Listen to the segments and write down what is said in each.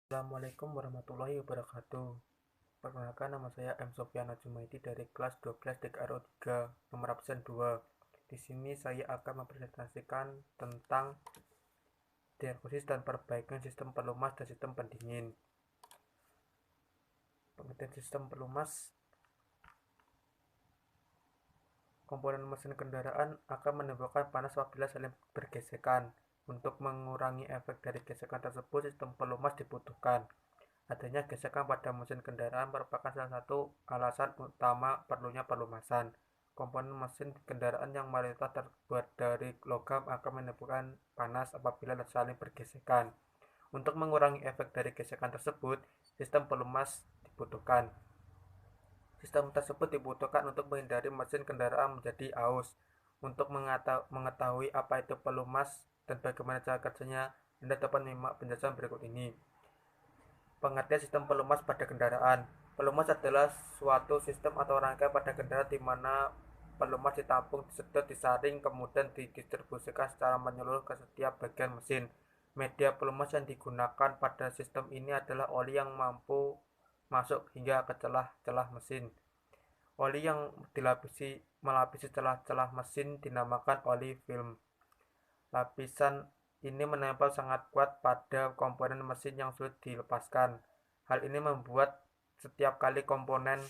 Assalamualaikum warahmatullahi wabarakatuh. Perkenalkan, nama saya M. Sofyan Jumaidi dari kelas 12 DKRO 3 nomor absen 2. Di sini saya akan mempresentasikan tentang diagnosis dan perbaikan sistem pelumas dan sistem pendingin. Pengertian sistem pelumas: komponen mesin kendaraan akan menimbulkan panas apabila saling bergesekan. Untuk mengurangi efek dari gesekan tersebut, sistem pelumas dibutuhkan. Adanya gesekan pada mesin kendaraan merupakan salah satu alasan utama perlunya pelumasan. Komponen mesin kendaraan yang mayoritas terbuat dari logam akan menimbulkan panas apabila saling bergesekan. Untuk mengurangi efek dari gesekan tersebut, sistem pelumas dibutuhkan. Sistem tersebut dibutuhkan untuk menghindari mesin kendaraan menjadi aus. Untuk mengetahui apa itu pelumas dan bagaimana cara kerjanya, Anda dapat menyimak penjelasan berikut ini. Pengertian sistem pelumas pada kendaraan. Pelumas adalah suatu sistem atau rangkaian pada kendaraan di mana pelumas ditampung, disedot, disaring, kemudian didistribusikan secara menyeluruh ke setiap bagian mesin. Media pelumas yang digunakan pada sistem ini adalah oli yang mampu masuk hingga ke celah-celah mesin. Oli yang melapisi celah-celah mesin dinamakan oli film. Lapisan ini menempel sangat kuat pada komponen mesin yang sulit dilepaskan. Hal ini membuat setiap kali komponen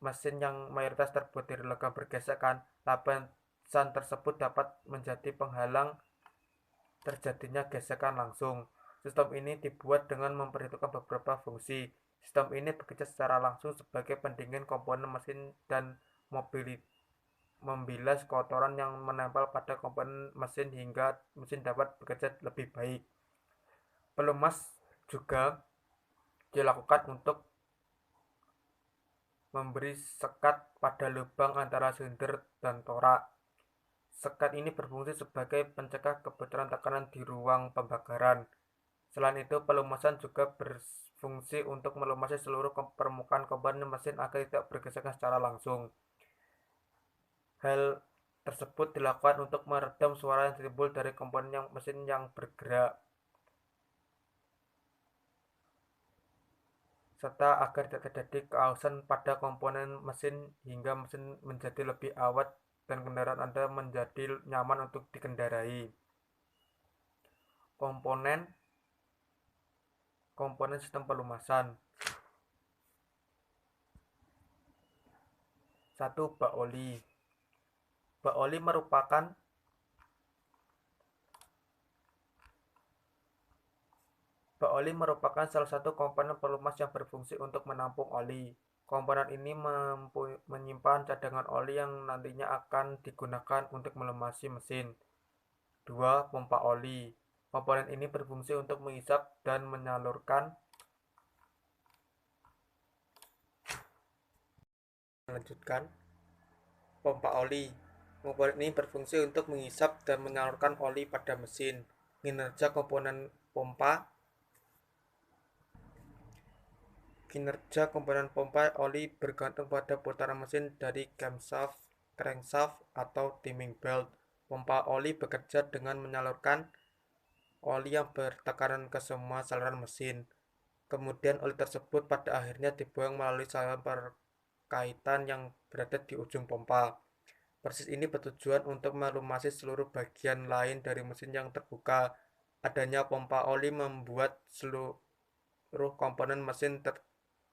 mesin yang mayoritas terbuat dari logam bergesekan, lapisan tersebut dapat menjadi penghalang terjadinya gesekan langsung. Sistem ini dibuat dengan memperhitungkan beberapa fungsi. Sistem ini bekerja secara langsung sebagai pendingin komponen mesin dan membilas kotoran yang menempel pada komponen mesin hingga mesin dapat bekerja lebih baik. Pelumas juga dilakukan untuk memberi sekat pada lubang antara silinder dan torak. Sekat ini berfungsi sebagai pencegah kebocoran tekanan di ruang pembakaran. Selain itu, pelumasan juga berfungsi untuk melumasi seluruh permukaan komponen mesin agar tidak bergesekan secara langsung. Hal tersebut dilakukan untuk meredam suara yang timbul dari komponen mesin yang bergerak, serta agar tidak terjadi keausan pada komponen mesin hingga mesin menjadi lebih awet dan kendaraan Anda menjadi nyaman untuk dikendarai. Komponen sistem pelumasan. 1. Bak oli. Bak oli merupakan salah satu komponen pelumas yang berfungsi untuk menampung oli. Komponen ini menyimpan cadangan oli yang nantinya akan digunakan untuk melumasi mesin. 2. Pompa oli. Komponen ini berfungsi untuk menghisap dan menyalurkan pompa oli. Komponen ini berfungsi untuk menghisap dan menyalurkan oli pada mesin. Kinerja komponen pompa oli bergantung pada putaran mesin dari camshaft, crankshaft, atau timing belt. Pompa oli bekerja dengan menyalurkan oli yang bertekanan ke semua saluran mesin. Kemudian oli tersebut pada akhirnya dibuang melalui saluran perkaitan yang berada di ujung pompa. Proses ini bertujuan untuk melumasi seluruh bagian lain dari mesin yang terbuka. Adanya pompa oli membuat seluruh komponen mesin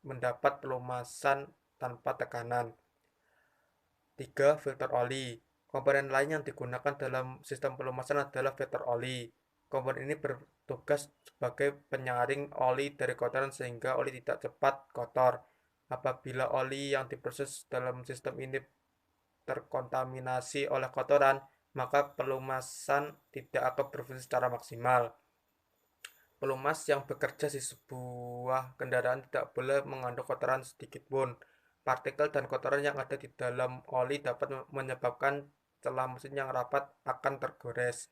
mendapat pelumasan tanpa tekanan. 3. Filter oli. Komponen lain yang digunakan dalam sistem pelumasan adalah filter oli. Komponen ini bertugas sebagai penyaring oli dari kotoran sehingga oli tidak cepat kotor. Apabila oli yang diproses dalam sistem ini terkontaminasi oleh kotoran, maka pelumasan tidak akan berfungsi secara maksimal. Pelumas yang bekerja di sebuah kendaraan tidak boleh mengandung kotoran sedikit pun. Partikel dan kotoran yang ada di dalam oli dapat menyebabkan celah mesin yang rapat akan tergores.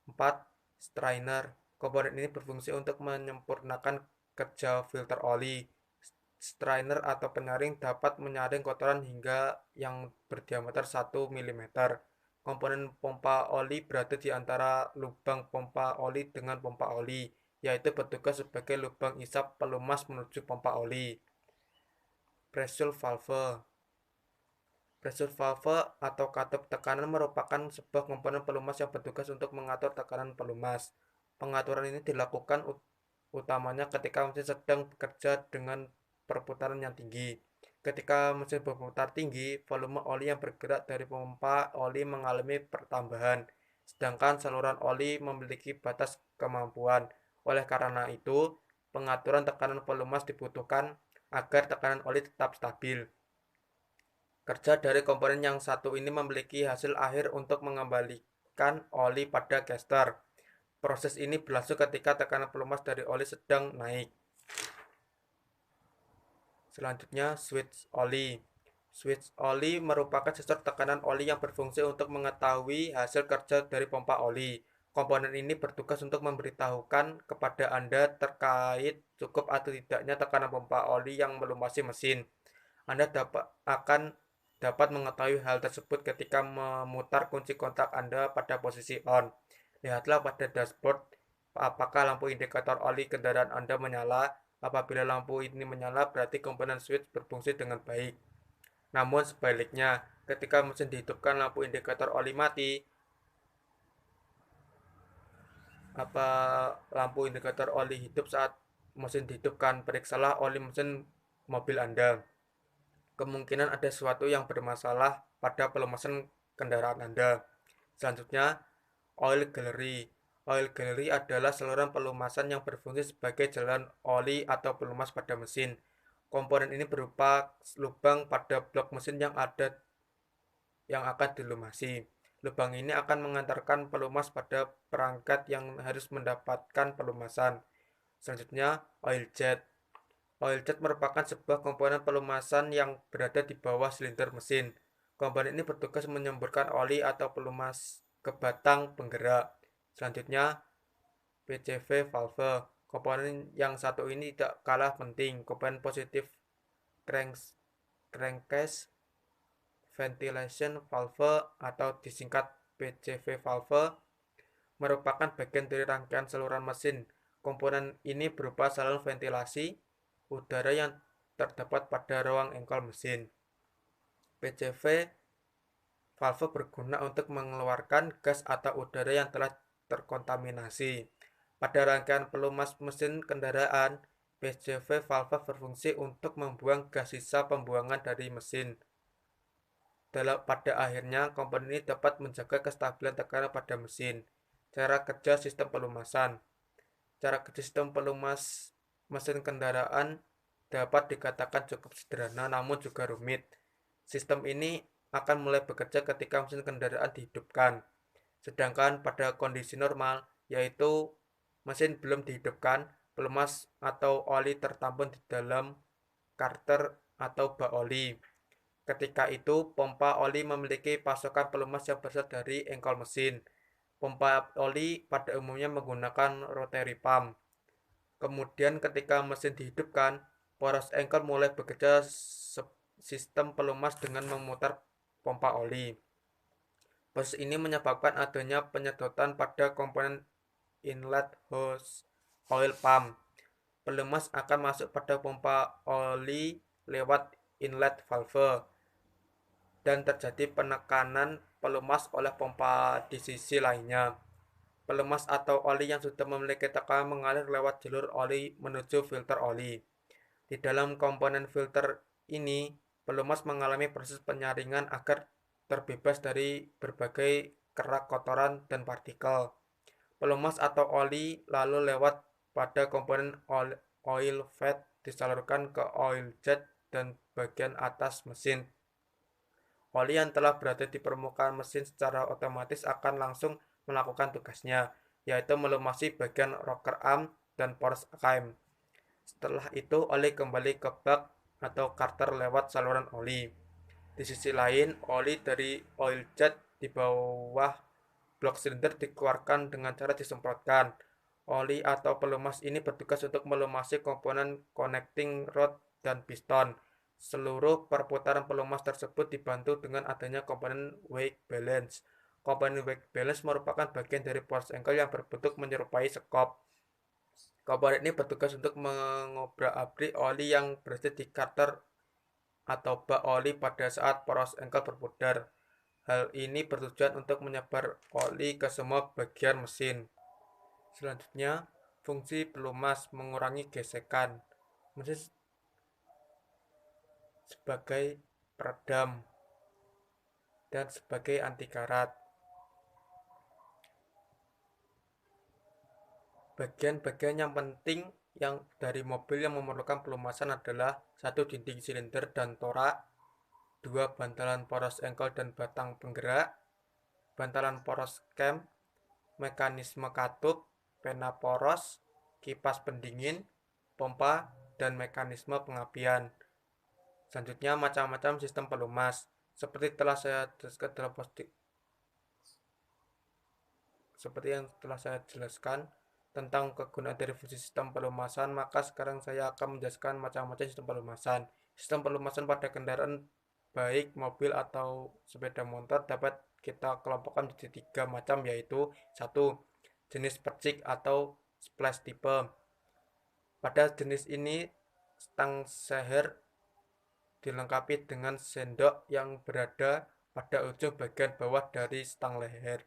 4. Strainer. Komponen ini berfungsi untuk menyempurnakan kerja filter oli. Strainer atau penyaring dapat menyaring kotoran hingga yang berdiameter 1 mm. Komponen pompa oli berada di antara lubang pompa oli dengan pompa oli. yaitu bertugas sebagai lubang isap pelumas menuju pompa oli. Pressure valve. Pressure valve atau katup tekanan merupakan sebuah komponen pelumas yang bertugas untuk mengatur tekanan pelumas. Pengaturan ini dilakukan utamanya ketika mesin sedang bekerja dengan perputaran yang tinggi. Ketika mesin berputar tinggi, volume oli yang bergerak dari pompa oli mengalami pertambahan, sedangkan saluran oli memiliki batas kemampuan. Oleh karena itu, pengaturan tekanan pelumas dibutuhkan agar tekanan oli tetap stabil. Kerja dari komponen yang satu ini memiliki hasil akhir untuk mengembalikan oli pada caster. Proses ini berlangsung ketika tekanan pelumas dari oli sedang naik. Selanjutnya, switch oli. Switch oli merupakan sensor tekanan oli yang berfungsi untuk mengetahui hasil kerja dari pompa oli. Komponen ini bertugas untuk memberitahukan kepada Anda terkait cukup atau tidaknya tekanan pompa oli yang melumasi mesin. Anda akan dapat mengetahui hal tersebut ketika memutar kunci kontak Anda pada posisi on. Lihatlah pada dashboard apakah lampu indikator oli kendaraan Anda menyala. Apabila lampu ini menyala, berarti komponen switch berfungsi dengan baik. Namun sebaliknya, ketika mesin dihidupkan lampu indikator oli mati, lampu indikator oli hidup saat mesin dihidupkan, periksalah oli mesin mobil Anda. Kemungkinan ada sesuatu yang bermasalah pada pelumasan kendaraan Anda. Selanjutnya, oil gallery. Oil gallery adalah saluran pelumasan yang berfungsi sebagai jalan oli atau pelumas pada mesin. Komponen ini berupa lubang pada blok mesin yang akan dilumasi. Lubang ini akan mengantarkan pelumas pada perangkat yang harus mendapatkan pelumasan. Selanjutnya, oil jet. Oil jet merupakan sebuah komponen pelumasan yang berada di bawah silinder mesin. Komponen ini bertugas menyemburkan oli atau pelumas ke batang penggerak. Selanjutnya, PCV valve. Komponen yang satu ini tidak kalah penting. Komponen positif crankcase ventilation valve atau disingkat PCV valve merupakan bagian dari rangkaian saluran mesin. Komponen ini berupa saluran ventilasi udara yang terdapat pada ruang engkol mesin. PCV valve berguna untuk mengeluarkan gas atau udara yang telah terkontaminasi. Pada rangkaian pelumas mesin kendaraan, PCV valve berfungsi untuk membuang gas sisa pembuangan dari mesin. Pada akhirnya, komponen ini dapat menjaga kestabilan tekanan pada mesin. Cara kerja sistem pelumasan. Cara kerja sistem pelumas mesin kendaraan dapat dikatakan cukup sederhana namun juga rumit. Sistem ini akan mulai bekerja ketika mesin kendaraan dihidupkan. Sedangkan pada kondisi normal, yaitu mesin belum dihidupkan, pelumas atau oli tertampung di dalam karter atau bak oli. Ketika itu, pompa oli memiliki pasokan pelumas yang berasal dari engkol mesin. Pompa oli pada umumnya menggunakan rotary pump. Kemudian ketika mesin dihidupkan, poros engkol mulai bekerja sistem pelumas dengan memutar pompa oli. Proses ini menyebabkan adanya penyedotan pada komponen inlet hose oil pump. Pelumas akan masuk pada pompa oli lewat inlet valve dan terjadi penekanan pelumas oleh pompa di sisi lainnya. Pelumas atau oli yang sudah memiliki tekanan mengalir lewat jalur oli menuju filter oli. Di dalam komponen filter ini, pelumas mengalami proses penyaringan agar terbebas dari berbagai kerak kotoran dan partikel. Pelumas atau oli lalu lewat pada komponen oil vat disalurkan ke oil jet dan bagian atas mesin. Oli yang telah berada di permukaan mesin secara otomatis akan langsung melakukan tugasnya, yaitu melumasi bagian rocker arm dan force cam. Setelah itu, oli kembali ke bak atau karter lewat saluran oli. Di sisi lain, oli dari oil jet di bawah blok silinder dikeluarkan dengan cara disemprotkan. Oli atau pelumas ini bertugas untuk melumasi komponen connecting rod dan piston. Seluruh perputaran pelumas tersebut dibantu dengan adanya komponen weight balance. Komponen weight balance merupakan bagian dari force angle yang berbentuk menyerupai sekop. Komponen ini bertugas untuk mengobrak-abrik oli yang berada di karter atau bak oli pada saat poros engkel berpudar. Hal ini bertujuan untuk menyebar oli ke semua bagian mesin. Selanjutnya, fungsi pelumas mengurangi gesekan mesin sebagai peredam dan sebagai anti karat. Bagian-bagian yang penting yang dari mobil yang memerlukan pelumasan adalah 1. Dinding silinder dan torak, 2. Bantalan poros engkel dan batang penggerak, bantalan poros cam, mekanisme katup, pena poros, kipas pendingin, pompa, dan mekanisme pengapian. Selanjutnya, macam-macam sistem pelumas. Seperti yang telah saya jelaskan tentang kegunaan dari fungsi sistem pelumasan, maka sekarang saya akan menjelaskan macam-macam sistem pelumasan. Sistem pelumasan pada kendaraan baik mobil atau sepeda motor dapat kita kelompokkan menjadi 3 macam, yaitu 1. Jenis percik atau splash type. Pada jenis ini stang seher dilengkapi dengan sendok yang berada pada ujung bagian bawah dari stang leher,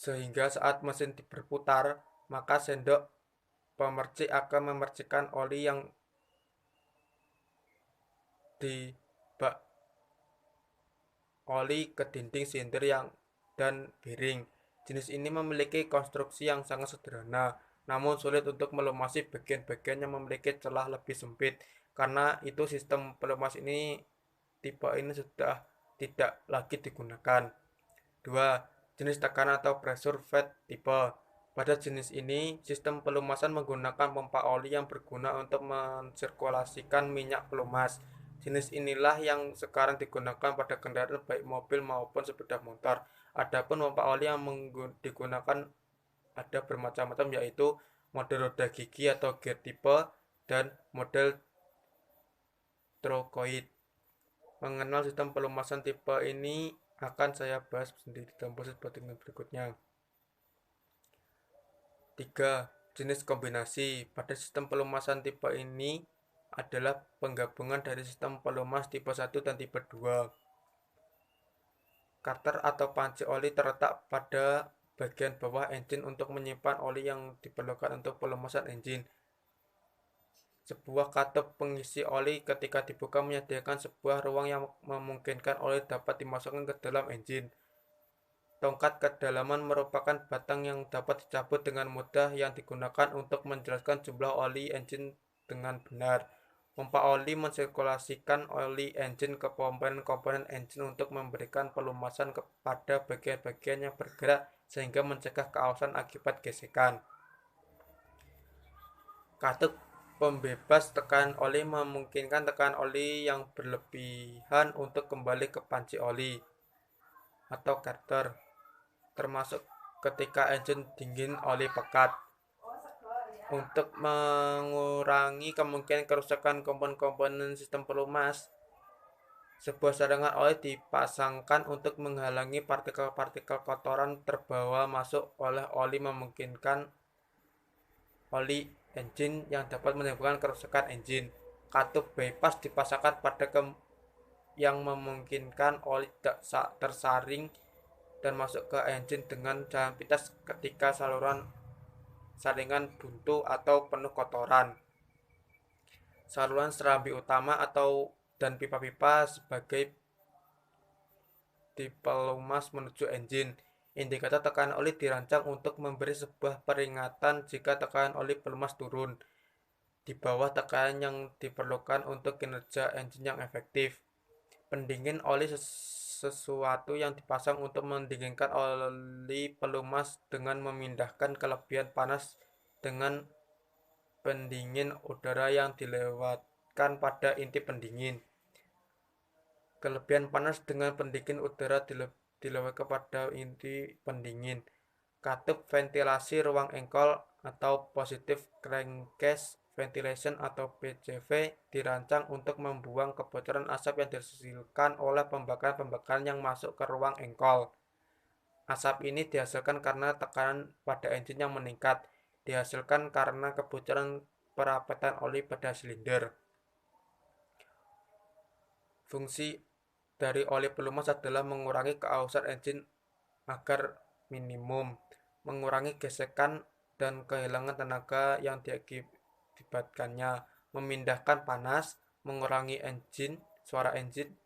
sehingga saat mesin berputar, maka sendok pemercik akan memercikkan oli yang di bak oli ke dinding silinder dan bearing. Jenis ini memiliki konstruksi yang sangat sederhana, namun sulit untuk melumasi bagian-bagian yang memiliki celah lebih sempit. Karena itu sistem pelumas tipe ini sudah tidak lagi digunakan. 2. Jenis tekanan atau pressure fed type. Pada jenis ini, sistem pelumasan menggunakan pompa oli yang berguna untuk mensirkulasikan minyak pelumas. Jenis inilah yang sekarang digunakan pada kendaraan baik mobil maupun sepeda motor. Adapun pompa oli yang digunakan ada bermacam-macam, yaitu model roda gigi atau gear type dan model trokoid. Mengenal sistem pelumasan tipe ini akan saya bahas sendiri dalam proses berikutnya. 3. Jenis kombinasi. Pada sistem pelumasan tipe ini adalah penggabungan dari sistem pelumas tipe 1 dan tipe 2. Karter atau panci oli terletak pada bagian bawah engine untuk menyimpan oli yang diperlukan untuk pelumasan engine. Sebuah katup pengisi oli ketika dibuka menyediakan sebuah ruang yang memungkinkan oli dapat dimasukkan ke dalam engine. Tongkat kedalaman merupakan batang yang dapat dicabut dengan mudah yang digunakan untuk menjelaskan jumlah oli engine dengan benar. Pompa oli mensirkulasikan oli engine ke komponen-komponen engine untuk memberikan pelumasan kepada bagian-bagian yang bergerak sehingga mencegah keausan akibat gesekan. Katup pembebas tekanan oli memungkinkan tekanan oli yang berlebihan untuk kembali ke panci oli atau carter, termasuk ketika engine dingin oli pekat. Untuk mengurangi kemungkinan kerusakan komponen-komponen sistem pelumas, sebuah saringan oli dipasangkan untuk menghalangi partikel-partikel kotoran terbawa masuk oleh oli memungkinkan oli engine yang dapat menimbulkan kerusakan engine. Katup bypass dipasangkan pada yang memungkinkan oli tidak tersaring dan masuk ke engine dengan jalan pintas ketika saringan buntu atau penuh kotoran. Saluran serambi utama dan pipa-pipa sebagai di pelumas menuju engine. Indikator tekanan oli dirancang untuk memberi sebuah peringatan jika tekanan oli pelumas turun di bawah tekanan yang diperlukan untuk kinerja engine yang efektif. Pendingin oli sesuatu yang dipasang untuk mendinginkan oli pelumas dengan memindahkan kelebihan panas dengan pendingin udara yang dilewatkan pada inti pendingin. Kelebihan panas dengan pendingin udara dilewatkan pada inti pendingin. Katup ventilasi ruang engkol atau positive crankcase ventilation atau PCV dirancang untuk membuang kebocoran asap yang dihasilkan oleh pembakaran-pembakaran yang masuk ke ruang engkol. Asap ini dihasilkan karena tekanan pada engine yang meningkat, dihasilkan karena kebocoran perapetan oli pada silinder. Fungsi dari oli pelumas adalah mengurangi keausan engine agar minimum, mengurangi gesekan dan kehilangan tenaga yang diakibatkannya, memindahkan panas, mengurangi suara engine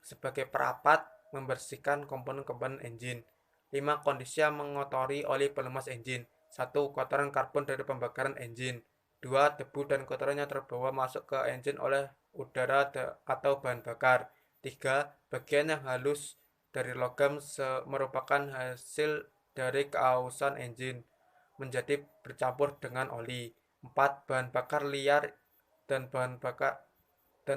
sebagai perapat, membersihkan komponen-komponen engine. 5. Kondisi yang mengotori oli pelumas engine. 1. Kotoran karbon dari pembakaran engine. 2. Debu dan kotoran yang terbawa masuk ke engine oleh udara atau bahan bakar. 3. Bagian yang halus dari logam merupakan hasil dari keausan engine menjadi bercampur dengan oli. 4. Bahan bakar liar dan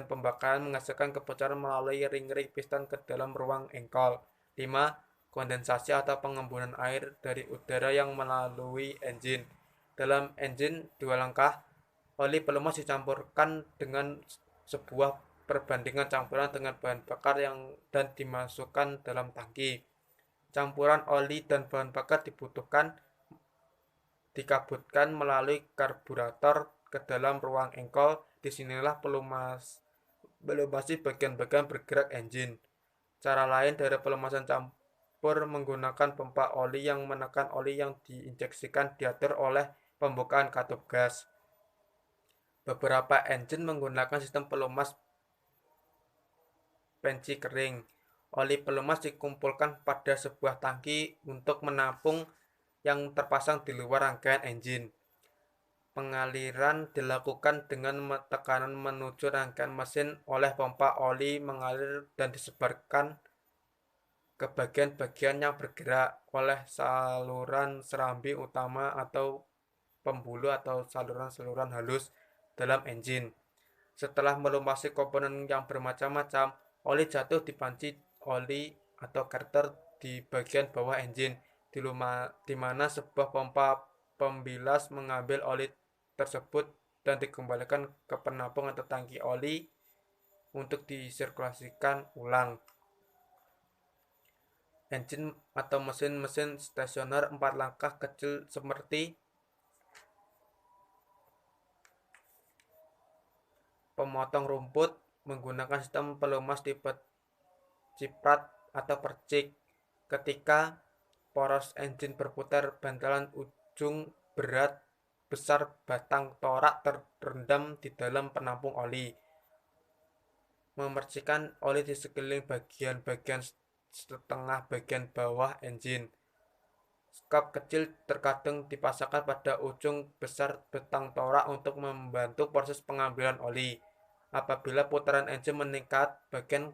pembakaran menghasilkan kebocoran melalui ring-ring piston ke dalam ruang engkol. 5. Kondensasi atau pengembunan air dari udara yang melalui engine. Dalam engine 2 langkah, oli pelumas dicampurkan dengan sebuah perbandingan campuran dengan bahan bakar dan dimasukkan dalam tangki. Campuran oli dan bahan bakar dikabutkan melalui karburator ke dalam ruang engkol. Disinilah pelumasi bagian-bagian bergerak engine. Cara lain dari pelumasan campur menggunakan pompa oli yang menekan oli yang diinjeksikan diatur oleh pembukaan katup gas. Beberapa engine menggunakan sistem pelumas penci kering. Oli pelumas dikumpulkan pada sebuah tangki untuk menampung yang terpasang di luar rangkaian engine. Pengaliran dilakukan dengan tekanan menuju rangkaian mesin oleh pompa oli mengalir dan disebarkan ke bagian-bagian yang bergerak oleh saluran serambi utama atau pembuluh atau saluran-saluran halus dalam engine. Setelah melumasi komponen yang bermacam-macam, oli jatuh di panci oli atau carter di bagian bawah engine, di mana sebuah pompa pembilas mengambil oli tersebut dan dikembalikan ke penampung atau tangki oli untuk disirkulasikan ulang. Engine atau mesin-mesin stasioner 4 langkah kecil seperti pemotong rumput menggunakan sistem pelumas tipe ciprat atau percik. Ketika poros engine berputar, bantalan ujung berat besar batang torak terendam di dalam penampung oli, memercikan oli di sekeliling bagian-bagian setengah bagian bawah engine. Skop kecil terkadang dipasangkan pada ujung besar batang torak untuk membantu proses pengambilan oli. Apabila putaran engine meningkat, bagian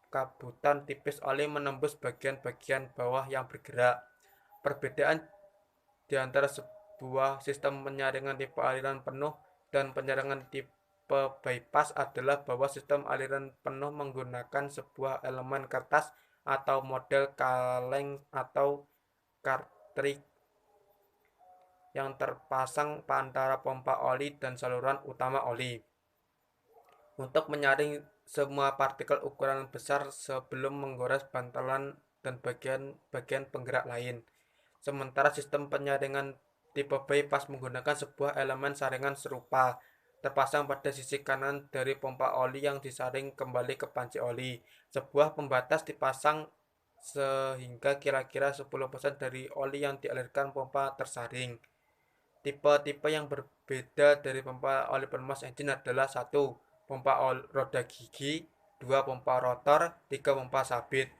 kabutan tipis oli menembus bagian-bagian bawah yang bergerak. Perbedaan di antara sebuah sistem penyaringan tipe aliran penuh dan penyaringan tipe bypass adalah bahwa sistem aliran penuh menggunakan sebuah elemen kertas atau model kaleng atau cartridge yang terpasang antara pompa oli dan saluran utama oli untuk menyaring semua partikel ukuran besar sebelum menggores bantalan dan bagian-bagian penggerak lain. Sementara sistem penyaringan tipe bypass menggunakan sebuah elemen saringan serupa terpasang pada sisi kanan dari pompa oli yang disaring kembali ke panci oli. Sebuah pembatas dipasang sehingga kira-kira 10% dari oli yang dialirkan pompa tersaring. Tipe-tipe yang berbeda dari pompa oli pelumas engine adalah 1. Pompa roda gigi, 2. Pompa rotor, 3. Pompa sabit.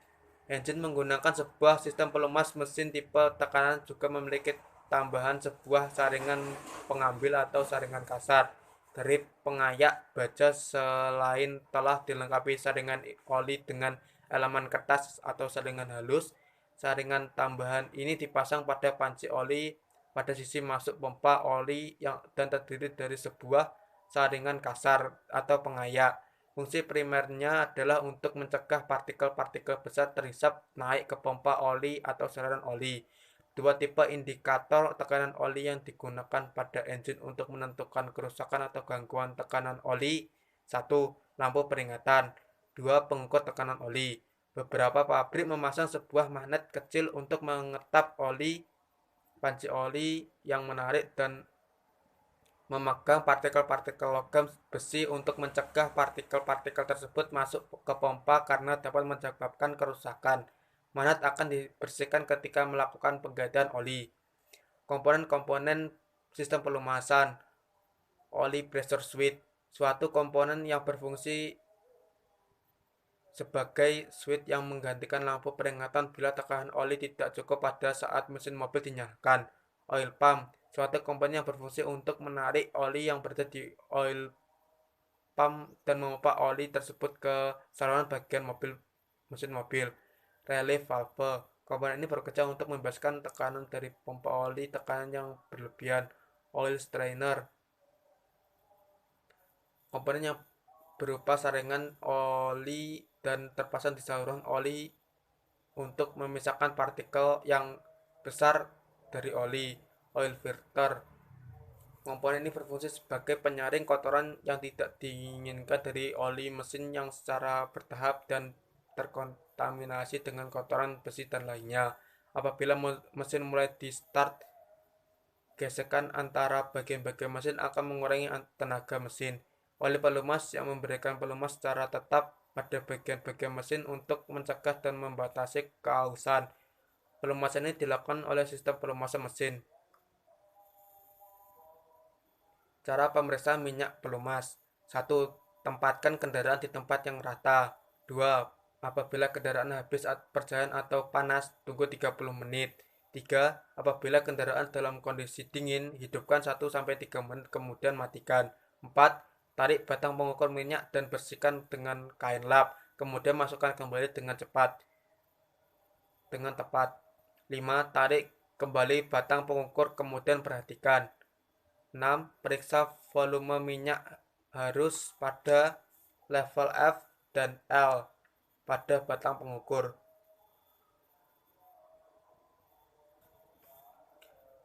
Engine menggunakan sebuah sistem pelumas mesin tipe tekanan juga memiliki tambahan sebuah saringan pengambil atau saringan kasar dari pengayak baja selain telah dilengkapi saringan oli dengan elemen kertas atau saringan halus. Saringan tambahan ini dipasang pada panci oli pada sisi masuk pompa oli dan terdiri dari sebuah saringan kasar atau pengayak. Fungsi primernya adalah untuk mencegah partikel-partikel besar terhisap naik ke pompa oli atau saluran oli. 2. Tipe indikator tekanan oli yang digunakan pada engine untuk menentukan kerusakan atau gangguan tekanan oli. 1. Lampu peringatan. 2. Pengukur tekanan oli. Beberapa pabrik memasang sebuah magnet kecil untuk mengetap panci oli yang menarik dan memegang partikel-partikel logam besi untuk mencegah partikel-partikel tersebut masuk ke pompa karena dapat menyebabkan kerusakan. Magnet akan dibersihkan ketika melakukan penggandaan oli. Komponen-komponen sistem pelumasan. Oli pressure switch, suatu komponen yang berfungsi sebagai switch yang menggantikan lampu peringatan bila tekanan oli tidak cukup pada saat mesin mobil dinyalakan. Oil pump, suatu komponen yang berfungsi untuk menarik oli yang berada di oil pump dan memompa oli tersebut ke saluran bagian mesin mobil. Relief valve, komponen ini bekerja untuk membebaskan tekanan dari pompa oli tekanan yang berlebihan. Oil strainer, komponen yang berupa saringan oli dan terpasang di saluran oli untuk memisahkan partikel yang besar dari oli. Oil filter, komponen ini berfungsi sebagai penyaring kotoran yang tidak diinginkan dari oli mesin yang secara bertahap dan terkontaminasi dengan kotoran besi dan lainnya. Apabila mesin mulai di start, gesekan antara bagian-bagian mesin akan mengurangi tenaga mesin. Oli pelumas yang memberikan pelumas secara tetap pada bagian-bagian mesin untuk mencegah dan membatasi keausan. Pelumasan ini dilakukan oleh sistem pelumasan mesin. Cara pemeriksaan minyak pelumas. 1. Tempatkan kendaraan di tempat yang rata. 2. Apabila kendaraan habis perjalanan atau panas, tunggu 30 menit. 3. Apabila kendaraan dalam kondisi dingin, hidupkan 1-3 menit kemudian matikan. 4. Tarik batang pengukur minyak dan bersihkan dengan kain lap, kemudian masukkan kembali dengan tepat. 5. Tarik kembali batang pengukur kemudian perhatikan. 6. Periksa volume minyak harus pada level F dan L pada batang pengukur.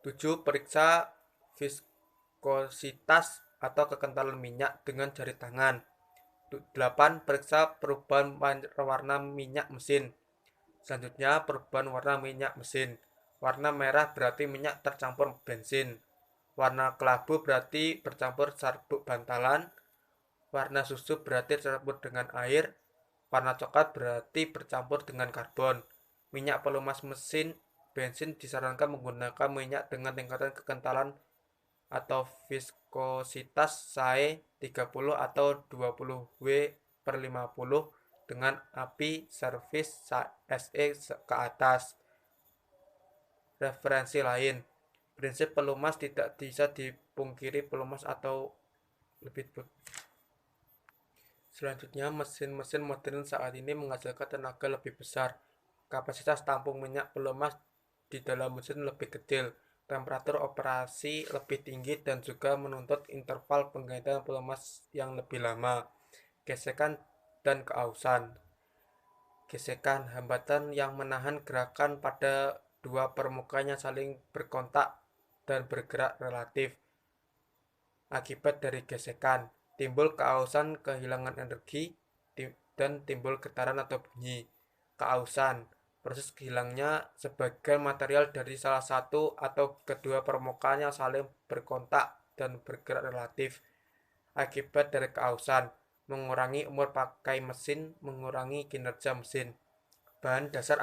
7. Periksa viskositas atau kekentalan minyak dengan jari tangan. 8. Periksa perubahan warna minyak mesin. Selanjutnya, perubahan warna minyak mesin. Warna merah berarti minyak tercampur bensin. Warna kelabu berarti bercampur serbuk bantalan. Warna susu berarti tercampur dengan air. Warna coklat berarti bercampur dengan karbon. Minyak pelumas mesin bensin disarankan menggunakan minyak dengan tingkatan kekentalan atau viskositas SAE 30 atau 20W/50 dengan api servis SE ke atas. Referensi lain. Prinsip pelumas tidak bisa dipungkiri pelumas atau lebih. Selanjutnya, mesin-mesin modern saat ini menghasilkan tenaga lebih besar. Kapasitas tampung minyak pelumas di dalam mesin lebih kecil, temperatur operasi lebih tinggi dan juga menuntut interval penggantian pelumas yang lebih lama. Gesekan dan keausan. Gesekan, hambatan yang menahan gerakan pada dua permukaan yang saling berkontak dan bergerak relatif. Akibat dari gesekan, timbul keausan, kehilangan energi, dan timbul getaran atau bunyi. Keausan, proses hilangnya sebagian material dari salah satu atau kedua permukaan yang saling berkontak dan bergerak relatif. Akibat dari keausan, mengurangi umur pakai mesin, mengurangi kinerja mesin. Bahan dasar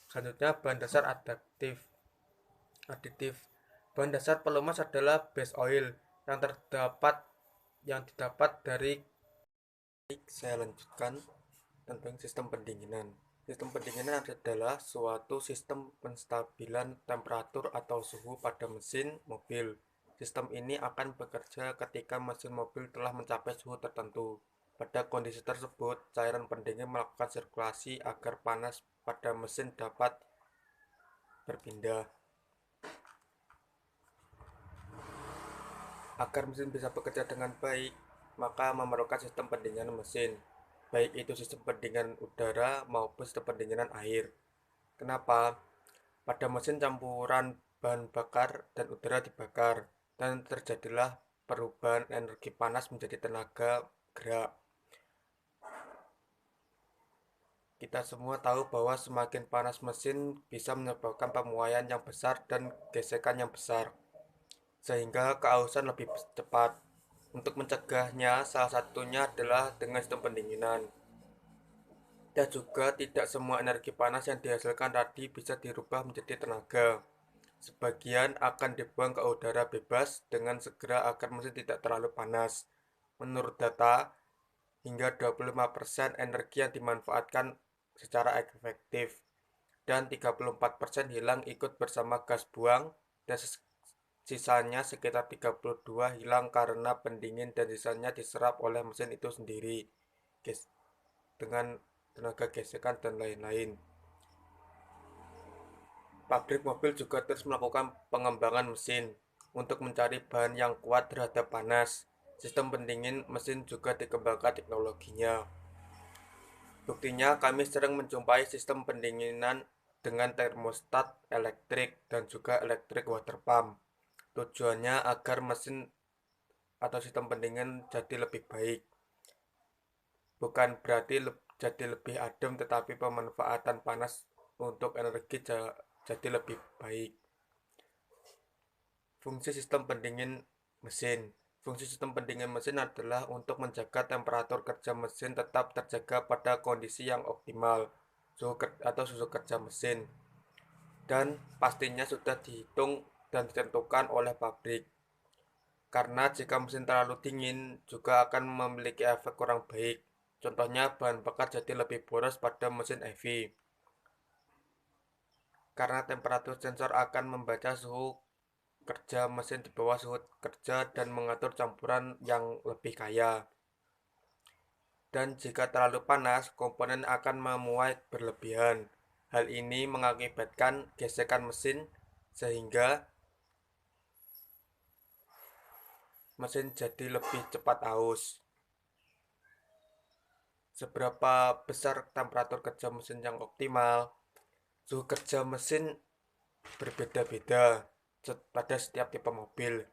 selanjutnya, bahan dasar aditif. Bahan dasar pelumas adalah base oil yang didapat dari. Saya lanjutkan tentang sistem pendinginan. Sistem pendinginan adalah suatu sistem penstabilan temperatur atau suhu pada mesin mobil. Sistem ini akan bekerja ketika mesin mobil telah mencapai suhu tertentu. Pada kondisi tersebut, cairan pendingin melakukan sirkulasi agar panas pada mesin dapat berpindah. Agar mesin bisa bekerja dengan baik, maka memerlukan sistem pendinginan mesin, baik itu sistem pendinginan udara maupun sistem pendinginan air. Kenapa? Pada mesin campuran bahan bakar dan udara dibakar, dan terjadilah perubahan energi panas menjadi tenaga gerak. Kita semua tahu bahwa semakin panas mesin bisa menyebabkan pemuaian yang besar dan gesekan yang besar, sehingga keausan lebih cepat. Untuk mencegahnya, salah satunya adalah dengan sistem pendinginan. Dan juga tidak semua energi panas yang dihasilkan tadi bisa dirubah menjadi tenaga. Sebagian akan dibuang ke udara bebas dengan segera agar mesin tidak terlalu panas. Menurut data, hingga 25% energi yang dimanfaatkan secara efektif dan 34% hilang ikut bersama gas buang dan sisanya sekitar 32 hilang karena pendingin dan sisanya diserap oleh mesin itu sendiri dengan tenaga gesekan dan lain-lain. Pabrik mobil juga terus melakukan pengembangan mesin untuk mencari bahan yang kuat terhadap panas. Sistem pendingin mesin juga dikembangkan teknologinya. Buktinya, kami sering menjumpai sistem pendinginan dengan termostat elektrik dan juga elektrik water pump. Tujuannya agar mesin atau sistem pendingin jadi lebih baik. Bukan berarti jadi lebih adem, tetapi pemanfaatan panas untuk energi jadi lebih baik. Fungsi sistem pendingin mesin. Fungsi sistem pendingin mesin adalah untuk menjaga temperatur kerja mesin tetap terjaga pada kondisi yang optimal atau suhu kerja mesin, dan pastinya sudah dihitung dan ditentukan oleh pabrik. Karena jika mesin terlalu dingin juga akan memiliki efek kurang baik. Contohnya bahan bakar jadi lebih boros pada mesin EV. Karena temperatur sensor akan membaca suhu kerja mesin di bawah suhu kerja dan mengatur campuran yang lebih kaya. Dan jika terlalu panas, komponen akan memuai berlebihan. Hal ini mengakibatkan gesekan mesin sehingga mesin jadi lebih cepat aus. Seberapa besar temperatur kerja mesin yang optimal? Suhu kerja mesin berbeda-beda pada setiap tipe mobil.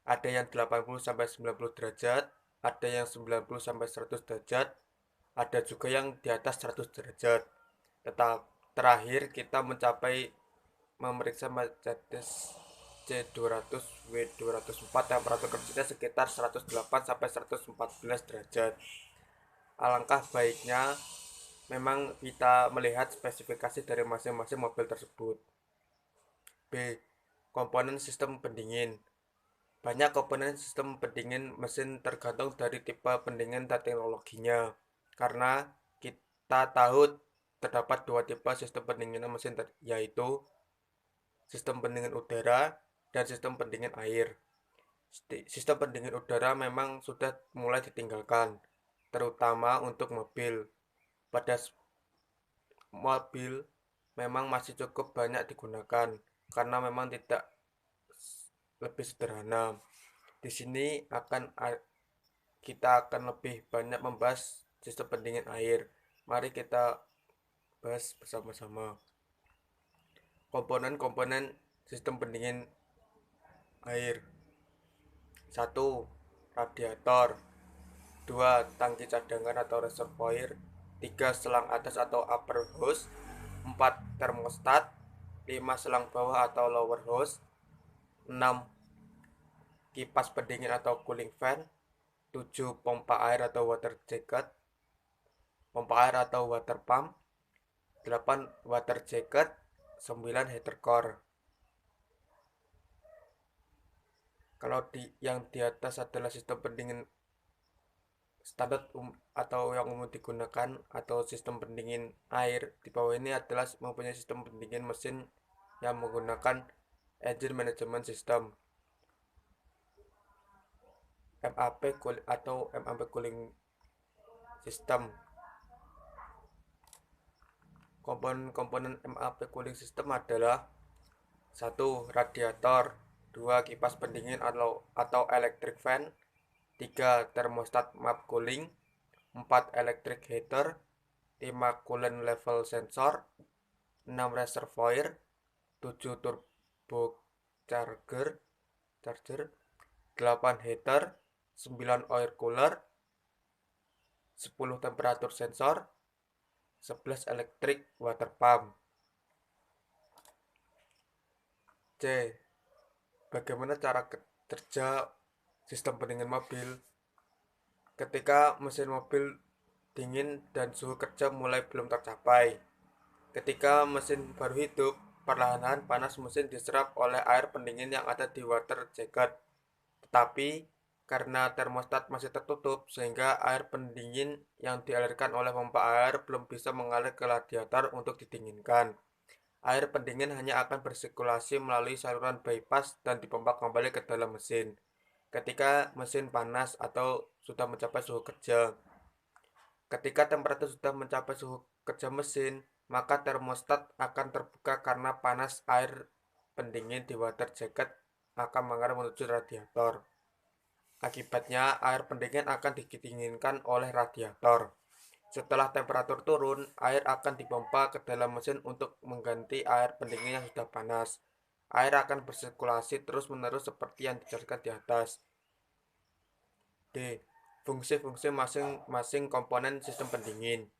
Ada yang 80-90 derajat, ada yang 90-100 derajat, ada juga yang di atas 100 derajat. Tetap terakhir kita memeriksa Mercedes C200 W204, temperatur kerjanya sekitar 108-114 derajat. Alangkah baiknya memang kita melihat spesifikasi dari masing-masing mobil tersebut. B. Komponen sistem pendingin. Banyak komponen sistem pendingin mesin tergantung dari tipe pendingin dan teknologinya. Karena kita tahu terdapat dua tipe sistem pendingin mesin, yaitu sistem pendingin udara dan sistem pendingin air. Sistem pendingin udara memang sudah mulai ditinggalkan, terutama untuk mobil. Pada mobil memang masih cukup banyak digunakan karena memang tidak lebih sederhana. Di sini kita akan lebih banyak membahas sistem pendingin air. Mari kita bahas bersama-sama. Komponen-komponen sistem pendingin air. 1. Radiator. 2. Tangki cadangan atau reservoir. 3. Selang atas atau upper hose. 4. Termostat. 5. Selang bawah atau lower hose. 6. Kipas pendingin atau cooling fan. 7. Pompa air atau water jacket. Pompa air atau water pump. 8. Water jacket. 9. Heater core. Kalau yang di atas adalah sistem pendingin standar atau yang umum digunakan atau sistem pendingin air. Di bawah ini adalah mempunyai sistem pendingin mesin yang menggunakan engine management system, MAP atau MAP cooling system. Komponen-komponen MAP cooling system adalah 1. Radiator. 2. Kipas pendingin atau electric fan. 3. Termostat map cooling. 4. Electric heater. 5. Coolant level sensor. 6. Reservoir. 7. Turbo charger. 8. Heater. 9. Oil cooler. 10. Temperatur sensor. 11 electric water pump. C. Bagaimana cara kerja sistem pendingin mobil? Ketika mesin mobil dingin dan suhu kerja mulai belum tercapai. Ketika mesin baru hidup, perlahan-lahan panas mesin diserap oleh air pendingin yang ada di water jacket. Tetapi karena termostat masih tertutup, sehingga air pendingin yang dialirkan oleh pompa air belum bisa mengalir ke radiator untuk didinginkan. Air pendingin hanya akan bersirkulasi melalui saluran bypass dan dipompa kembali ke dalam mesin ketika mesin panas atau sudah mencapai suhu kerja. Ketika temperatur sudah mencapai suhu kerja mesin, maka termostat akan terbuka karena panas air pendingin di water jacket akan mengalir menuju radiator. Akibatnya, air pendingin akan didinginkan oleh radiator. Setelah temperatur turun, air akan dipompa ke dalam mesin untuk mengganti air pendingin yang sudah panas. Air akan bersirkulasi terus-menerus seperti yang dijelaskan di atas. D. Fungsi-fungsi masing-masing komponen sistem pendingin.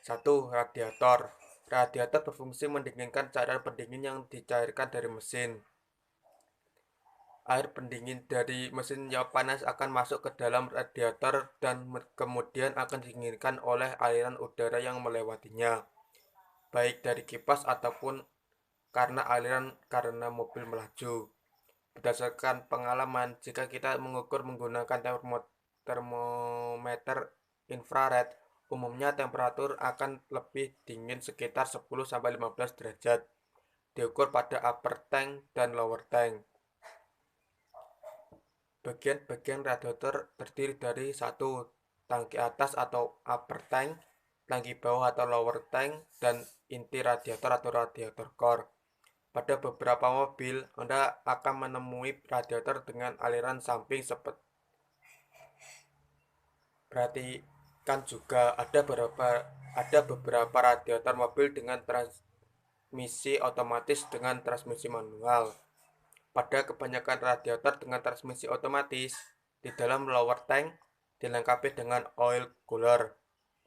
1. Radiator. Radiator berfungsi mendinginkan cairan pendingin yang dicairkan dari mesin. Air pendingin dari mesin yang panas akan masuk ke dalam radiator dan kemudian akan didinginkan oleh aliran udara yang melewatinya, baik dari kipas ataupun karena mobil melaju. Berdasarkan pengalaman, jika kita mengukur menggunakan termometer infrared, umumnya temperatur akan lebih dingin sekitar 10-15 derajat, diukur pada upper tank dan lower tank. Bagian-bagian radiator terdiri dari 1. Tangki atas atau upper tank, tangki bawah atau lower tank, dan inti radiator atau radiator core. Pada beberapa mobil, Anda akan menemui radiator dengan aliran samping seperti. Perhatikan juga ada beberapa radiator mobil dengan transmisi otomatis dengan transmisi manual. Pada kebanyakan radiator dengan transmisi otomatis, di dalam lower tank dilengkapi dengan oil cooler.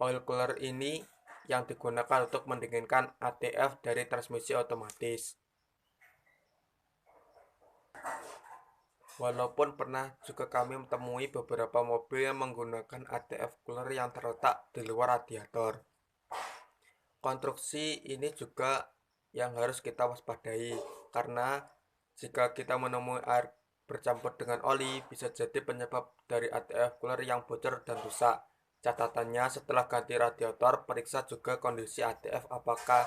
Oil cooler ini yang digunakan untuk mendinginkan ATF dari transmisi otomatis. Walaupun pernah juga kami menemui beberapa mobil yang menggunakan ATF cooler yang terletak di luar radiator. Konstruksi ini juga yang harus kita waspadai, karena jika kita menemui air bercampur dengan oli, bisa jadi penyebab dari ATF cooler yang bocor dan rusak. Catatannya, setelah ganti radiator, periksa juga kondisi ATF apakah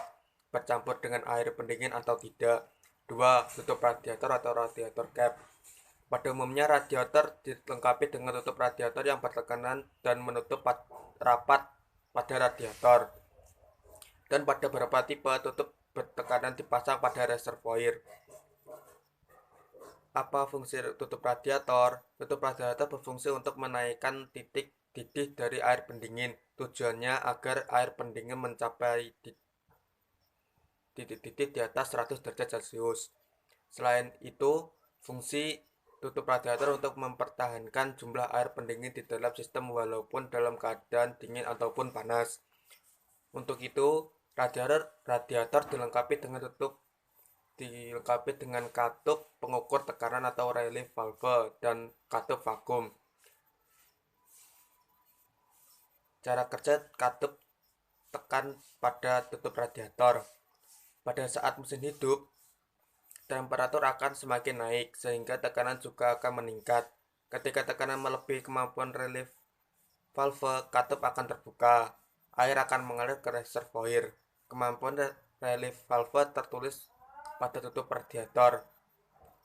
bercampur dengan air pendingin atau tidak. 2. Tutup radiator atau radiator cap. Pada umumnya radiator dilengkapi dengan tutup radiator yang bertekanan dan menutup rapat pada radiator. Dan pada beberapa tipe tutup bertekanan dipasang pada reservoir. Apa fungsi tutup radiator? Tutup radiator berfungsi untuk menaikkan titik didih dari air pendingin. Tujuannya agar air pendingin mencapai titik-titik di atas 100 derajat Celcius. Selain itu, fungsi tutup radiator untuk mempertahankan jumlah air pendingin di dalam sistem walaupun dalam keadaan dingin ataupun panas. Untuk itu, radiator dilengkapi dengan katup pengukur tekanan atau relief valve dan katup vakum. Cara kerja katup tekan pada tutup radiator. Pada saat mesin hidup, temperatur akan semakin naik sehingga tekanan juga akan meningkat. Ketika tekanan melebihi kemampuan relief valve, katup akan terbuka. Air akan mengalir ke reservoir. Kemampuan relief valve tertulis pada tutup radiator.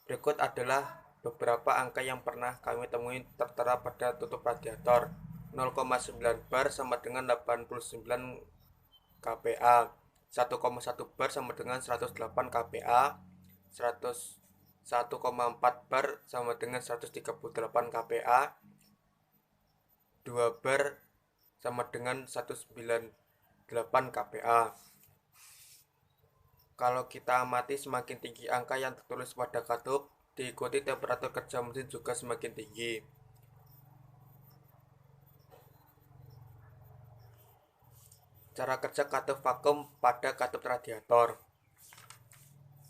Berikut adalah beberapa angka yang pernah kami temui tertera pada tutup radiator. 0,9 bar sama dengan 89 kPa. 1,1 bar sama dengan 108 kPa. 1,4 bar sama dengan 138 kPa. 2 bar sama dengan 198 kPa. Kalau kita amati, semakin tinggi angka yang tertulis pada katup, diikuti temperatur kerja mesin juga semakin tinggi. Cara kerja katup vakum pada katup radiator.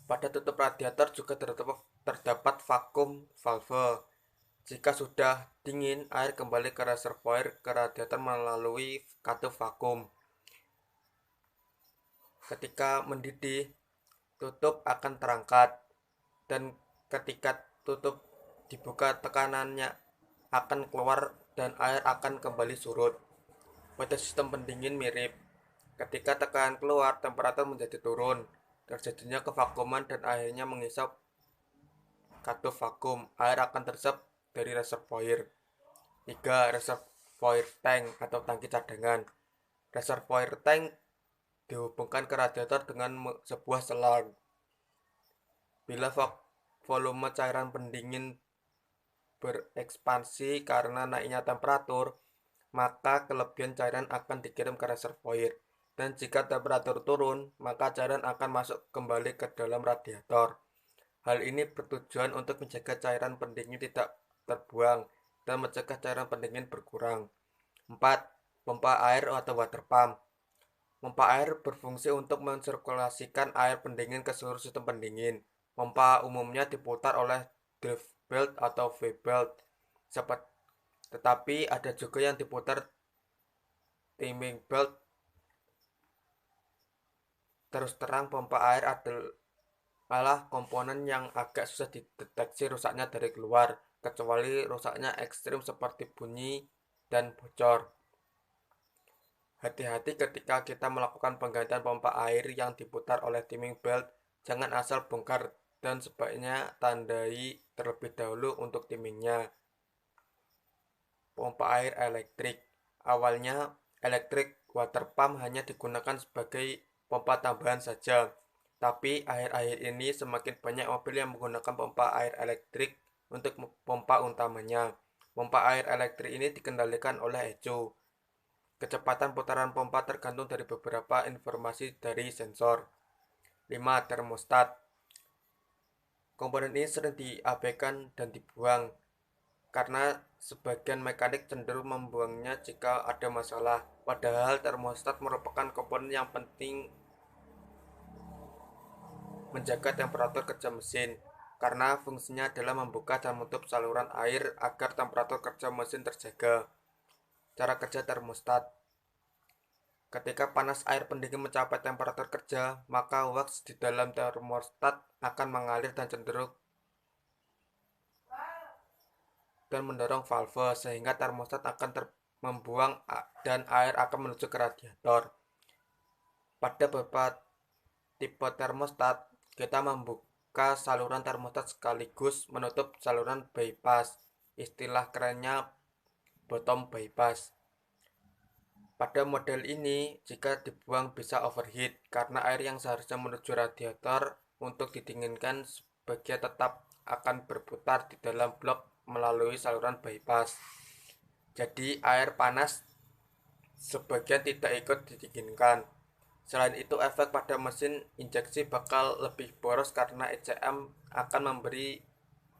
Pada tutup radiator juga terdapat vakum valve. Jika sudah dingin, air kembali ke reservoir ke radiator melalui katup vakum. Ketika mendidih, tutup akan terangkat, dan ketika tutup dibuka, tekanannya akan keluar dan air akan kembali surut. Pada sistem pendingin mirip. Ketika tekanan keluar, temperatur menjadi turun. Terjadinya kevakuman dan akhirnya mengisap katup vakum. Air akan teresap dari reservoir. 3. Reservoir tank atau tangki cadangan. Reservoir tank dihubungkan ke radiator dengan sebuah selang. Bila volume cairan pendingin berekspansi karena naiknya temperatur, maka kelebihan cairan akan dikirim ke reservoir. Dan jika temperatur turun, maka cairan akan masuk kembali ke dalam radiator. Hal ini bertujuan untuk menjaga cairan pendingin tidak terbuang dan mencegah cairan pendingin berkurang. 4. Pompa air atau water pump. Pompa air berfungsi untuk mensirkulasikan air pendingin ke seluruh sistem pendingin. Pompa umumnya diputar oleh drive belt atau V-belt. Tetapi ada juga yang diputar timing belt. Terus terang, pompa air adalah komponen yang agak susah dideteksi rusaknya dari luar, kecuali rusaknya ekstrim seperti bunyi dan bocor. Hati-hati ketika kita melakukan penggantian pompa air yang diputar oleh timing belt. Jangan asal bongkar dan sebaiknya tandai terlebih dahulu untuk timingnya. Pompa air elektrik. Awalnya electric water pump hanya digunakan sebagai pompa tambahan saja, tapi akhir-akhir ini semakin banyak mobil yang menggunakan pompa air elektrik untuk pompa utamanya. Pompa air elektrik ini dikendalikan oleh ECU. Kecepatan putaran pompa tergantung dari beberapa informasi dari sensor. 5. Termostat. Komponen ini sering diabaikan dan dibuang karena sebagian mekanik cenderung membuangnya jika ada masalah. Padahal termostat merupakan komponen yang penting menjaga temperatur kerja mesin, karena fungsinya adalah membuka dan menutup saluran air agar temperatur kerja mesin terjaga. Cara kerja termostat. Ketika panas air pendingin mencapai temperatur kerja, maka wax di dalam termostat akan mengalir dan cenderung dan mendorong valve sehingga termostat akan membuang dan air akan menuju ke radiator. Pada beberapa tipe termostat, kita membuka saluran termostat sekaligus menutup saluran bypass. Istilah kerennya bottom bypass. Pada model ini, jika dibuang bisa overheat karena air yang seharusnya menuju radiator untuk didinginkan sebagian tetap akan berputar di dalam blok melalui saluran bypass. Jadi air panas sebagian tidak ikut didinginkan. Selain itu, efek pada mesin injeksi bakal lebih boros karena ECM akan memberi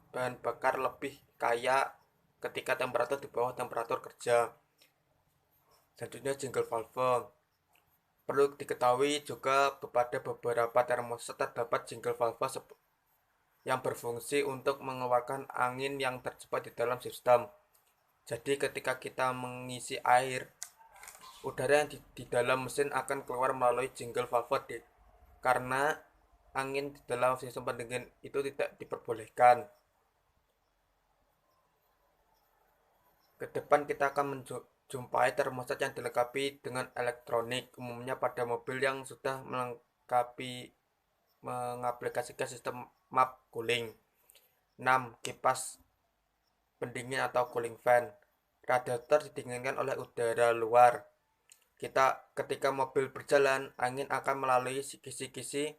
bahan bakar lebih kaya ketika temperatur di bawah temperatur kerja. Selanjutnya jingle valve. Perlu diketahui juga pada beberapa termostat terdapat jingle valve yang berfungsi untuk mengeluarkan angin yang terjebak di dalam sistem. Jadi ketika kita mengisi air, udara yang di dalam mesin akan keluar melalui jingle valve karena angin di dalam sistem pendingin itu tidak diperbolehkan. Ke depan kita akan menjumpai termostat yang dilengkapi dengan elektronik, umumnya pada mobil yang sudah mengaplikasikan sistem map cooling. 6. Kipas pendingin atau cooling fan. Radiator didinginkan oleh udara luar. Ketika mobil berjalan, angin akan melalui kisi-kisi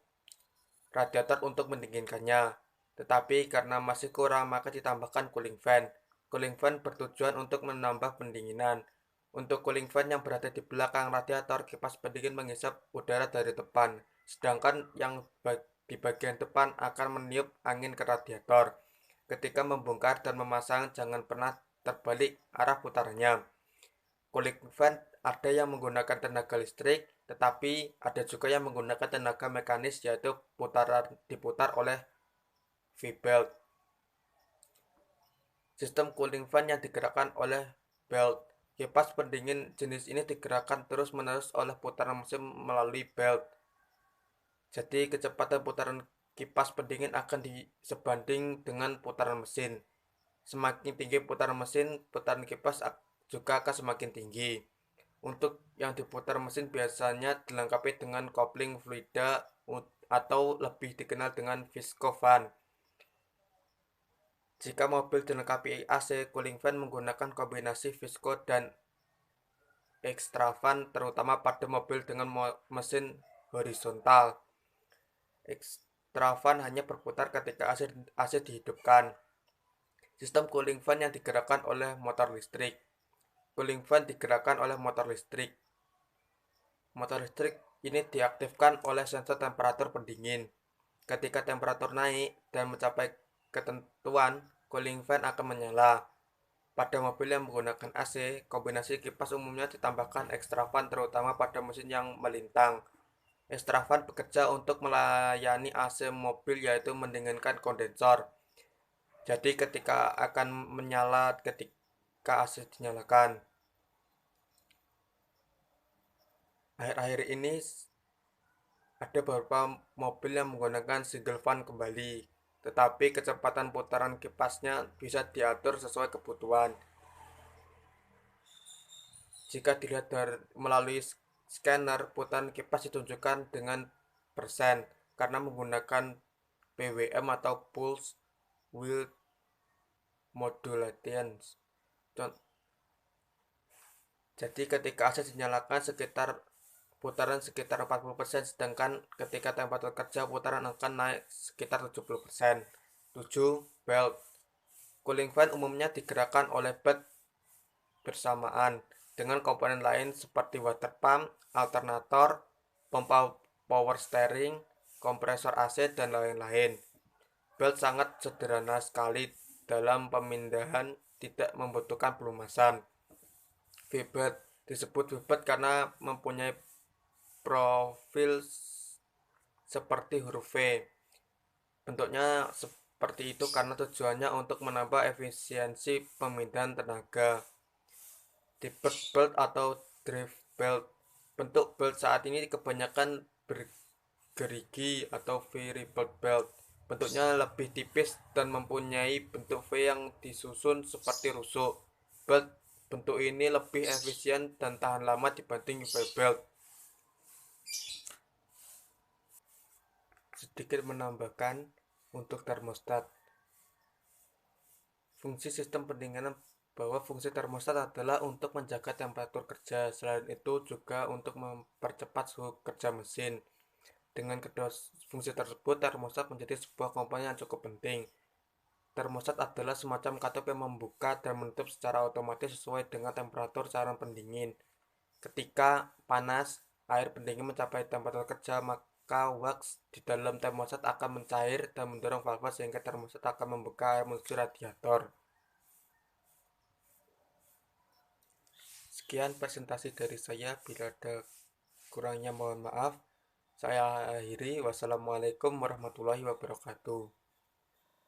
radiator untuk mendinginkannya. Tetapi karena masih kurang, maka ditambahkan cooling fan. Cooling fan bertujuan untuk menambah pendinginan. Untuk cooling fan yang berada di belakang radiator, kipas pendingin menghisap udara dari depan, sedangkan yang di bagian depan akan meniup angin ke radiator. Ketika membongkar dan memasang, jangan pernah terbalik arah putarannya. Cooling fan ada yang menggunakan tenaga listrik, tetapi ada juga yang menggunakan tenaga mekanis, yaitu diputar oleh V-belt. Sistem cooling fan yang digerakkan oleh belt. Kipas pendingin jenis ini digerakkan terus-menerus oleh putaran mesin melalui belt. Jadi kecepatan putaran kipas pendingin akan sebanding dengan putaran mesin. Semakin tinggi putaran mesin, putaran kipas juga akan semakin tinggi. Untuk yang diputar mesin biasanya dilengkapi dengan kopling fluida atau lebih dikenal dengan viscofan. Jika mobil dilengkapi AC, cooling fan menggunakan kombinasi visco dan extravan, terutama pada mobil dengan mesin horizontal. Extravan hanya berputar ketika AC dihidupkan. Sistem cooling fan yang digerakkan oleh motor listrik. Cooling fan digerakkan oleh motor listrik. Motor listrik ini diaktifkan oleh sensor temperatur pendingin. Ketika temperatur naik dan mencapai ketentuan, cooling fan akan menyala. Pada mobil yang menggunakan AC, kombinasi kipas umumnya ditambahkan extravan terutama pada mesin yang melintang. Extravan bekerja untuk melayani AC mobil, yaitu mendinginkan kondensor. Jadi ketika akan menyala ketika AC dinyalakan. Akhir-akhir ini ada beberapa mobil yang menggunakan single fan kembali, tetapi kecepatan putaran kipasnya bisa diatur sesuai kebutuhan. Jika dilihat melalui scanner, putaran kipas ditunjukkan dengan persen karena menggunakan PWM atau pulse width modulation. Jadi ketika AC dinyalakan putaran sekitar 40%, sedangkan ketika temperatur kerja putaran akan naik sekitar 70%. 7. Belt. Cooling fan umumnya digerakkan oleh belt bersamaan dengan komponen lain seperti water pump, alternator, pompa power steering, kompresor AC, dan lain-lain. Belt sangat sederhana sekali dalam pemindahan, tidak membutuhkan pelumasan. V-belt disebut V-belt karena mempunyai profil seperti huruf V. Bentuknya seperti itu karena tujuannya untuk menambah efisiensi pemindahan tenaga. Tapered belt atau drive belt. Bentuk belt saat ini kebanyakan bergerigi atau variable belt. Bentuknya lebih tipis dan mempunyai bentuk V yang disusun seperti rusuk. Belt bentuk ini lebih efisien dan tahan lama dibanding V-belt. Sedikit menambahkan untuk termostat. Fungsi sistem pendinginan bahwa fungsi termostat adalah untuk menjaga temperatur kerja. Selain itu juga untuk mempercepat suhu kerja mesin. Dengan kedua fungsi tersebut, termostat menjadi sebuah komponen yang cukup penting. Termostat adalah semacam katup yang membuka dan menutup secara otomatis sesuai dengan temperatur saluran pendingin. Ketika panas, air pendingin mencapai temperatur kerja, maka wax di dalam termostat akan mencair dan mendorong valve sehingga termostat akan membuka air menuju radiator. Sekian presentasi dari saya, bila ada kurangnya mohon maaf. Saya akhiri. Wassalamualaikum warahmatullahi wabarakatuh.